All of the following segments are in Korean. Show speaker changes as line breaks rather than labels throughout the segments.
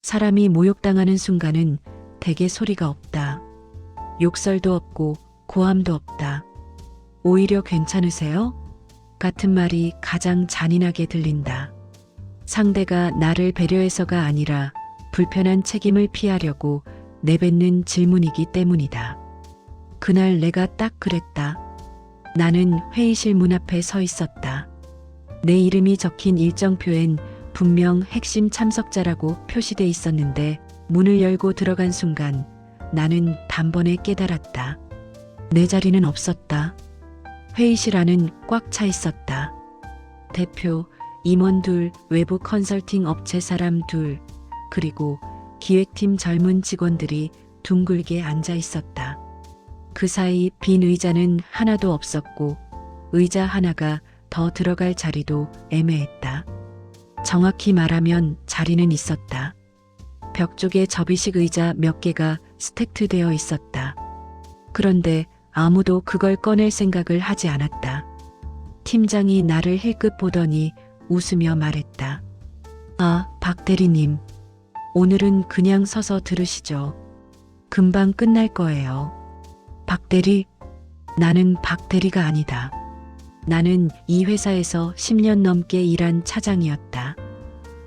사람이 모욕당하는 순간은 대개 소리가 없다. 욕설도 없고 고함도 없다. 오히려 괜찮으세요? 같은 말이 가장 잔인하게 들린다. 상대가 나를 배려해서가 아니라 불편한 책임을 피하려고 내뱉는 질문이기 때문이다. 그날 내가 딱 그랬다. 나는 회의실 문 앞에 서 있었다. 내 이름이 적힌 일정표엔 분명 핵심 참석자라고 표시돼 있었는데 문을 열고 들어간 순간 나는 단번에 깨달았다. 내 자리는 없었다. 회의실 안은 꽉 차 있었다. 대표, 임원 둘, 외부 컨설팅 업체 사람 둘, 그리고 기획팀 젊은 직원들이 둥글게 앉아 있었다. 그 사이 빈 의자는 하나도 없었고 의자 하나가 더 들어갈 자리도 애매했다. 정확히 말하면 자리는 있었다. 벽 쪽에 접이식 의자 몇 개가 스택트되어 있었다. 그런데 아무도 그걸 꺼낼 생각을 하지 않았다. 팀장이 나를 힐끗 보더니 웃으며 말했다. 아, 박 대리님. 오늘은 그냥 서서 들으시죠. 금방 끝날 거예요. 박 대리? 나는 박 대리가 아니다. 나는 이 회사에서 10년 넘게 일한 차장이었다.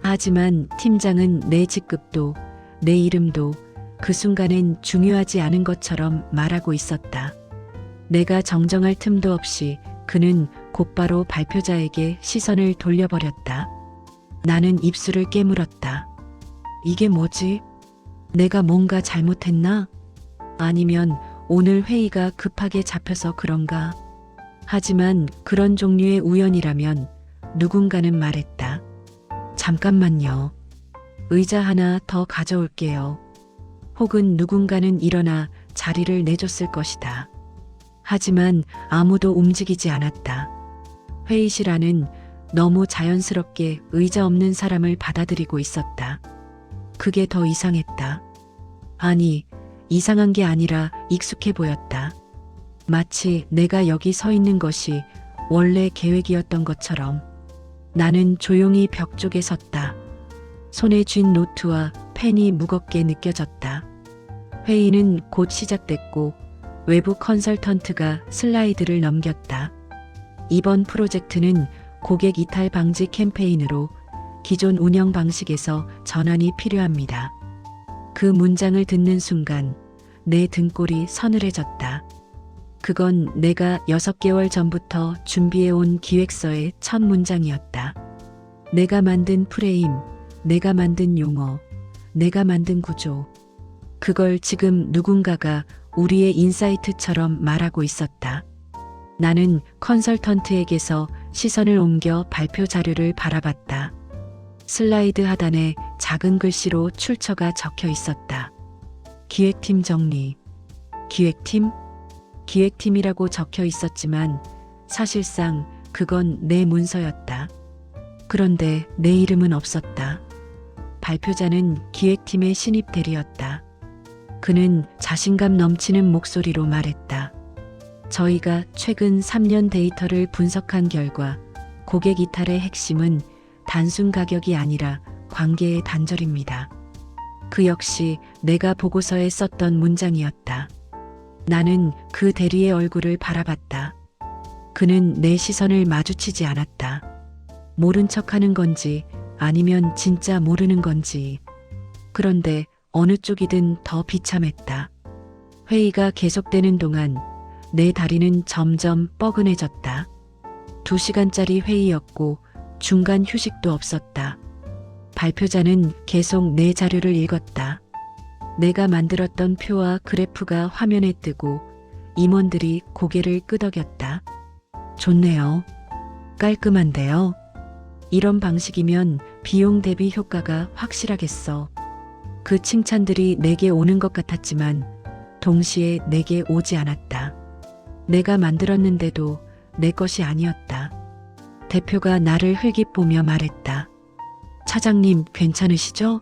하지만 팀장은 내 직급도 내 이름도 그 순간엔 중요하지 않은 것처럼 말하고 있었다. 내가 정정할 틈도 없이 그는 곧바로 발표자에게 시선을 돌려버렸다. 나는 입술을 깨물었다. 이게 뭐지? 내가 뭔가 잘못했나? 아니면 오늘 회의가 급하게 잡혀서 그런가? 하지만 그런 종류의 우연이라면 누군가는 말했다. 잠깐만요. 의자 하나 더 가져올게요. 혹은 누군가는 일어나 자리를 내줬을 것이다. 하지만 아무도 움직이지 않았다. 회의실 안은 너무 자연스럽게 의자 없는 사람을 받아들이고 있었다. 그게 더 이상했다. 아니, 이상한 게 아니라 익숙해 보였다. 마치 내가 여기 서 있는 것이 원래 계획이었던 것처럼. 나는 조용히 벽 쪽에 섰다. 손에 쥔 노트와 펜이 무겁게 느껴졌다. 회의는 곧 시작됐고 외부 컨설턴트가 슬라이드를 넘겼다. 이번 프로젝트는 고객 이탈 방지 캠페인으로 기존 운영 방식에서 전환이 필요합니다. 그 문장을 듣는 순간 내 등골이 서늘해졌다. 그건 내가 6개월 전부터 준비해온 기획서의 첫 문장이었다. 내가 만든 프레임, 내가 만든 용어, 내가 만든 구조. 그걸 지금 누군가가 우리의 인사이트처럼 말하고 있었다. 나는 컨설턴트에게서 시선을 옮겨 발표 자료를 바라봤다. 슬라이드 하단에 작은 글씨로 출처가 적혀 있었다. 기획팀 정리. 기획팀? 기획팀이라고 적혀 있었지만 사실상 그건 내 문서였다. 그런데 내 이름은 없었다. 발표자는 기획팀의 신입 대리였다. 그는 자신감 넘치는 목소리로 말했다. 저희가 최근 3년 데이터를 분석한 결과 고객 이탈의 핵심은 단순 가격이 아니라 관계의 단절입니다. 그 역시 내가 보고서에 썼던 문장이었다. 나는 그 대리의 얼굴을 바라봤다. 그는 내 시선을 마주치지 않았다. 모른 척하는 건지 아니면 진짜 모르는 건지. 그런데 어느 쪽이든 더 비참했다. 회의가 계속되는 동안 내 다리는 점점 뻐근해졌다. 2시간짜리 회의였고 중간 휴식도 없었다. 발표자는 계속 내 자료를 읽었다. 내가 만들었던 표와 그래프가 화면에 뜨고 임원들이 고개를 끄덕였다. 좋네요. 깔끔한데요. 이런 방식이면 비용 대비 효과가 확실하겠어. 그 칭찬들이 내게 오는 것 같았지만 동시에 내게 오지 않았다. 내가 만들었는데도 내 것이 아니었다. 대표가 나를 흘깃보며 말했다. 차장님 괜찮으시죠?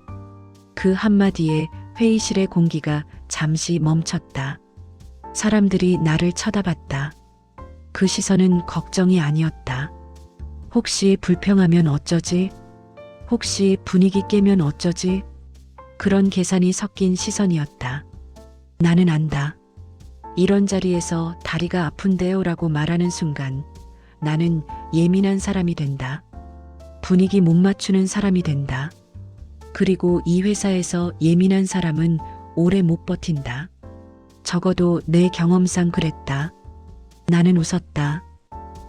그 한마디에 회의실의 공기가 잠시 멈췄다. 사람들이 나를 쳐다봤다. 그 시선은 걱정이 아니었다. 혹시 불평하면 어쩌지? 혹시 분위기 깨면 어쩌지? 그런 계산이 섞인 시선이었다. 나는 안다. 이런 자리에서 다리가 아픈데요라고 말하는 순간 나는 예민한 사람이 된다. 분위기 못 맞추는 사람이 된다. 그리고 이 회사에서 예민한 사람은 오래 못 버틴다. 적어도 내 경험상 그랬다. 나는 웃었다.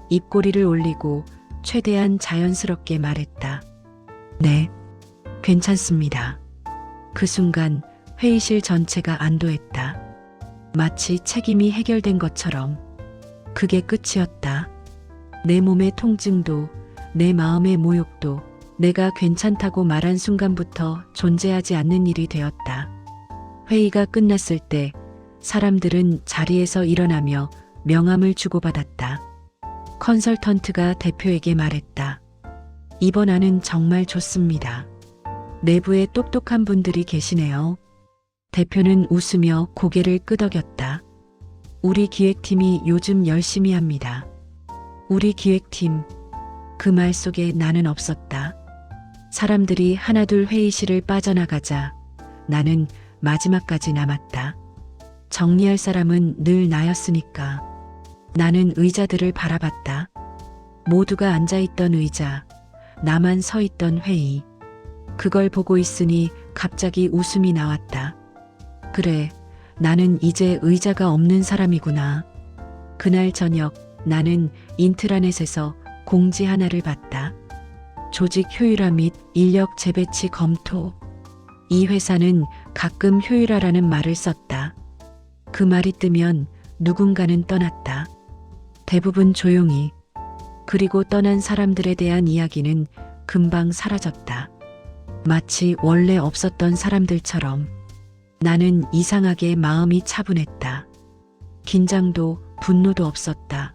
입꼬리를 올리고 최대한 자연스럽게 말했다. 네, 괜찮습니다. 그 순간 회의실 전체가 안도했다. 마치 책임이 해결된 것처럼. 그게 끝이었다. 내 몸의 통증도, 내 마음의 모욕도 내가 괜찮다고 말한 순간부터 존재하지 않는 일이 되었다. 회의가 끝났을 때 사람들은 자리에서 일어나며 명함을 주고받았다. 컨설턴트가 대표에게 말했다. 이번 안은 정말 좋습니다. 내부에 똑똑한 분들이 계시네요. 대표는 웃으며 고개를 끄덕였다. 우리 기획팀이 요즘 열심히 합니다. 우리 기획팀. 그 말 속에 나는 없었다. 사람들이 하나둘 회의실을 빠져나가자 나는 마지막까지 남았다. 정리할 사람은 늘 나였으니까. 나는 의자들을 바라봤다. 모두가 앉아있던 의자, 나만 서 있던 회의. 그걸 보고 있으니 갑자기 웃음이 나왔다. 그래, 나는 이제 의자가 없는 사람이구나. 그날 저녁 나는 인트라넷에서 공지 하나를 봤다. 조직 효율화 및 인력 재배치 검토. 이 회사는 가끔 효율화라는 말을 썼다. 그 말이 뜨면 누군가는 떠났다. 대부분 조용히. 그리고 떠난 사람들에 대한 이야기는 금방 사라졌다. 마치 원래 없었던 사람들처럼. 나는 이상하게 마음이 차분했다. 긴장도 분노도 없었다.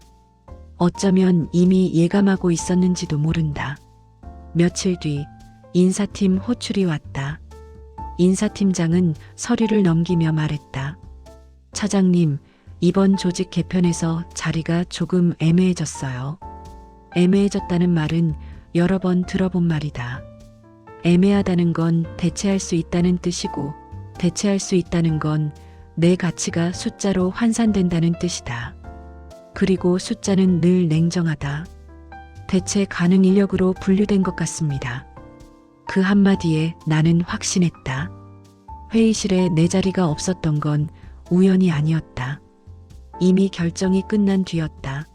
어쩌면 이미 예감하고 있었는지도 모른다. 며칠 뒤 인사팀 호출이 왔다. 인사팀장은 서류를 넘기며 말했다. 차장님, 이번 조직 개편에서 자리가 조금 애매해졌어요. 애매해졌다는 말은 여러 번 들어본 말이다. 애매하다는 건 대체할 수 있다는 뜻이고, 대체할 수 있다는 건 내 가치가 숫자로 환산된다는 뜻이다. 그리고 숫자는 늘 냉정하다. 대체 가능 인력으로 분류된 것 같습니다. 그 한마디에 나는 확신했다. 회의실에 내 자리가 없었던 건 우연이 아니었다. 이미 결정이 끝난 뒤였다.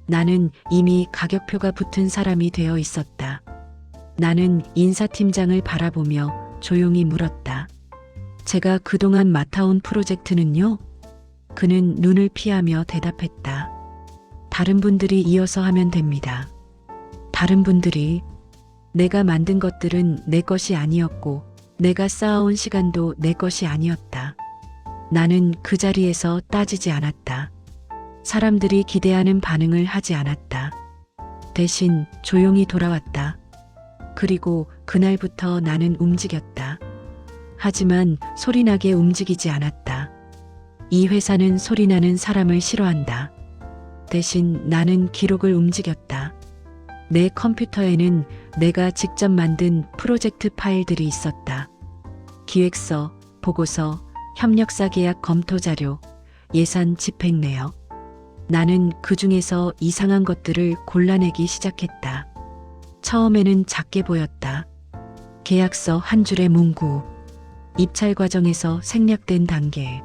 나는 이미 가격표가 붙은 사람이 되어 있었다. 나는 인사팀장을 바라보며 조용히 물었다. 제가 그동안 맡아온 프로젝트는요? 그는 눈을 피하며 대답했다. 다른 분들이 이어서 하면 됩니다. 다른 분들이. 내가 만든 것들은 내 것이 아니었고 내가 쌓아온 시간도 내 것이 아니었다. 나는 그 자리에서 따지지 않았다. 사람들이 기대하는 반응을 하지 않았다. 대신 조용히 돌아왔다. 그리고 그날부터 나는 움직였다. 하지만 소리나게 움직이지 않았다. 이 회사는 소리나는 사람을 싫어한다. 대신 나는 기록을 움직였다. 내 컴퓨터에는 내가 직접 만든 프로젝트 파일들이 있었다. 기획서, 보고서, 협력사 계약 검토 자료, 예산 집행 내역. 나는 그 중에서 이상한 것들을 골라내기 시작했다. 처음에는 작게 보였다. 계약서 한 줄의 문구, 입찰 과정에서 생략된 단계,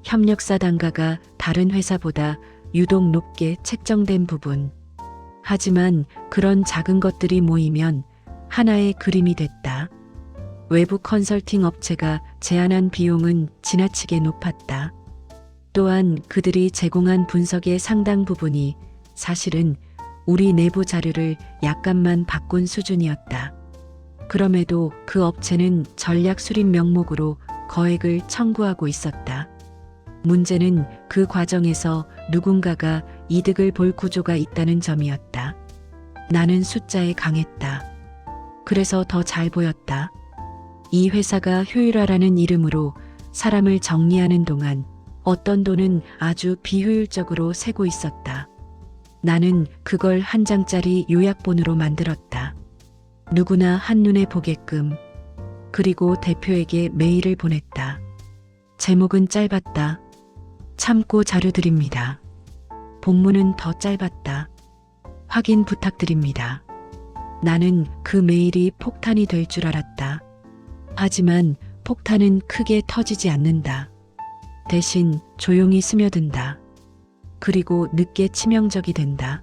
협력사 단가가 다른 회사보다 유독 높게 책정된 부분. 하지만 그런 작은 것들이 모이면 하나의 그림이 됐다. 외부 컨설팅 업체가 제안한 비용은 지나치게 높았다. 또한 그들이 제공한 분석의 상당 부분이 사실은 우리 내부 자료를 약간만 바꾼 수준이었다. 그럼에도 그 업체는 전략 수립 명목으로 거액을 청구하고 있었다. 문제는 그 과정에서 누군가가 이득을 볼 구조가 있다는 점이었다. 나는 숫자에 강했다. 그래서 더 잘 보였다. 이 회사가 효율화라는 이름으로 사람을 정리하는 동안 어떤 돈은 아주 비효율적으로 새고 있었다. 나는 그걸 한 장짜리 요약본으로 만들었다. 누구나 한눈에 보게끔. 그리고 대표에게 메일을 보냈다. 제목은 짧았다. 참고 자료 드립니다. 본문은 더 짧았다. 확인 부탁드립니다. 나는 그 메일이 폭탄이 될 줄 알았다. 하지만 폭탄은 크게 터지지 않는다. 대신 조용히 스며든다. 그리고 늦게 치명적이 된다.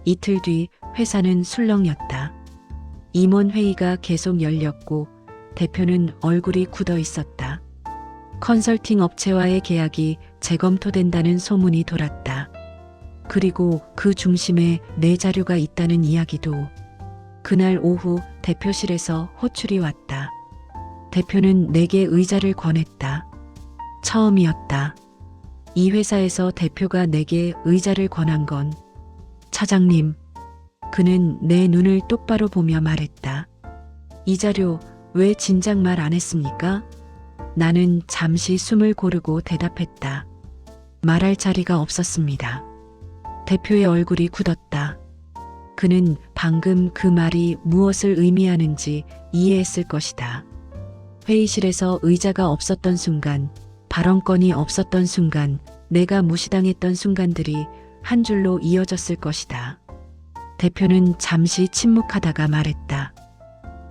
이틀 뒤 회사는 술렁였다. 임원회의가 계속 열렸고 대표는 얼굴이 굳어 있었다. 컨설팅 업체와의 계약이 재검토된다는 소문이 돌았다. 그리고 그 중심에 내 자료가 있다는 이야기도. 그날 오후 대표실에서 호출이 왔다. 대표는 내게 의자를 권했다. 처음이었다. 이 회사에서 대표가 내게 의자를 권한 건 차장님. 그는 내 눈을 똑바로 보며 말했다. 이 자료 왜 진작 말 안 했습니까? 나는 잠시 숨을 고르고 대답했다. 말할 자리가 없었습니다. 대표의 얼굴이 굳었다. 그는 방금 그 말이 무엇을 의미하는지 이해했을 것이다. 회의실에서 의자가 없었던 순간, 발언권이 없었던 순간, 내가 무시당했던 순간들이 한 줄로 이어졌을 것이다. 대표는 잠시 침묵하다가 말했다.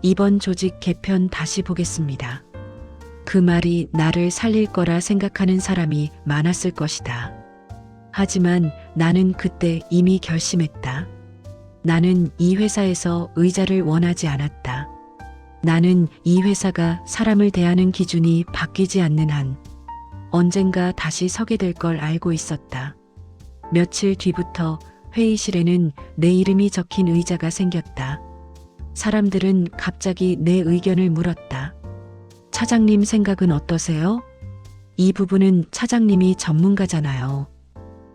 이번 조직 개편 다시 보겠습니다. 그 말이 나를 살릴 거라 생각하는 사람이 많았을 것이다. 하지만 나는 그때 이미 결심했다. 나는 이 회사에서 의자를 원하지 않았다. 나는 이 회사가 사람을 대하는 기준이 바뀌지 않는 한 언젠가 다시 서게 될 걸 알고 있었다. 며칠 뒤부터 회의실에는 내 이름이 적힌 의자가 생겼다. 사람들은 갑자기 내 의견을 물었다. 차장님 생각은 어떠세요? 이 부분은 차장님이 전문가잖아요.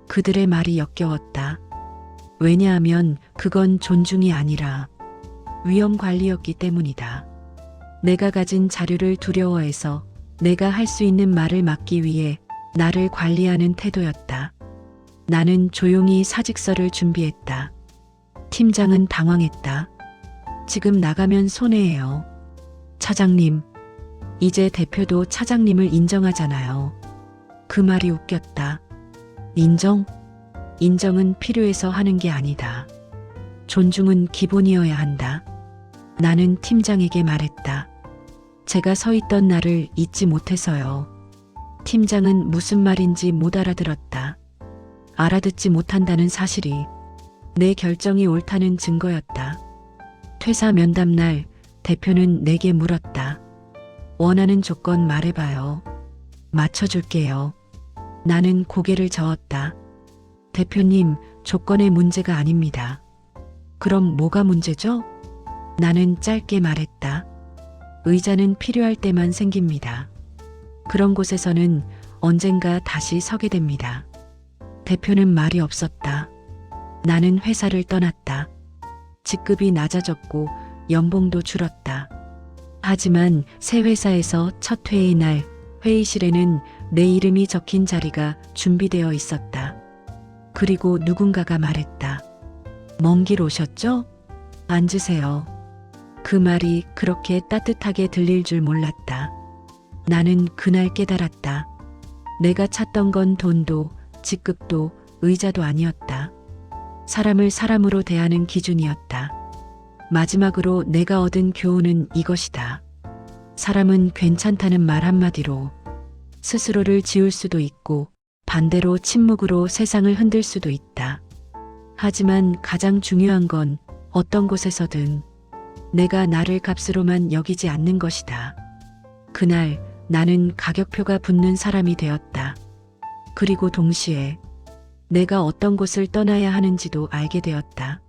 그들의 말이 역겨웠다. 왜냐하면 그건 존중이 아니라 위험 관리였기 때문이다. 내가 가진 자료를 두려워해서 내가 할 수 있는 말을 막기 위해 나를 관리하는 태도였다. 나는 조용히 사직서를 준비했다. 팀장은 당황했다. 지금 나가면 손해예요. 차장님, 이제 대표도 차장님을 인정하잖아요. 그 말이 웃겼다. 인정? 인정은 필요해서 하는 게 아니다. 존중은 기본이어야 한다. 나는 팀장에게 말했다. 제가 서 있던 날을 잊지 못해서요. 팀장은 무슨 말인지 못 알아들었다. 알아듣지 못한다는 사실이 내 결정이 옳다는 증거였다. 퇴사 면담 날 대표는 내게 물었다. 원하는 조건 말해봐요. 맞춰줄게요. 나는 고개를 저었다. 대표님, 조건의 문제가 아닙니다. 그럼 뭐가 문제죠? 나는 짧게 말했다. 의자는 필요할 때만 생깁니다. 그런 곳에서는 언젠가 다시 서게 됩니다. 대표는 말이 없었다. 나는 회사를 떠났다. 직급이 낮아졌고 연봉도 줄었다. 하지만 새 회사에서 첫 회의 날 회의실에는 내 이름이 적힌 자리가 준비되어 있었다. 그리고 누군가가 말했다. 먼 길 오셨죠? 앉으세요. 그 말이 그렇게 따뜻하게 들릴 줄 몰랐다. 나는 그날 깨달았다. 내가 찾던 건 돈도 직급도 의자도 아니었다. 사람을 사람으로 대하는 기준이었다. 마지막으로 내가 얻은 교훈은 이것이다. 사람은 괜찮다는 말 한마디로 스스로를 지울 수도 있고 반대로 침묵으로 세상을 흔들 수도 있다. 하지만 가장 중요한 건 어떤 곳에서든 내가 나를 값으로만 여기지 않는 것이다. 그날 나는 가격표가 붙는 사람이 되었다. 그리고 동시에 내가 어떤 곳을 떠나야 하는지도 알게 되었다.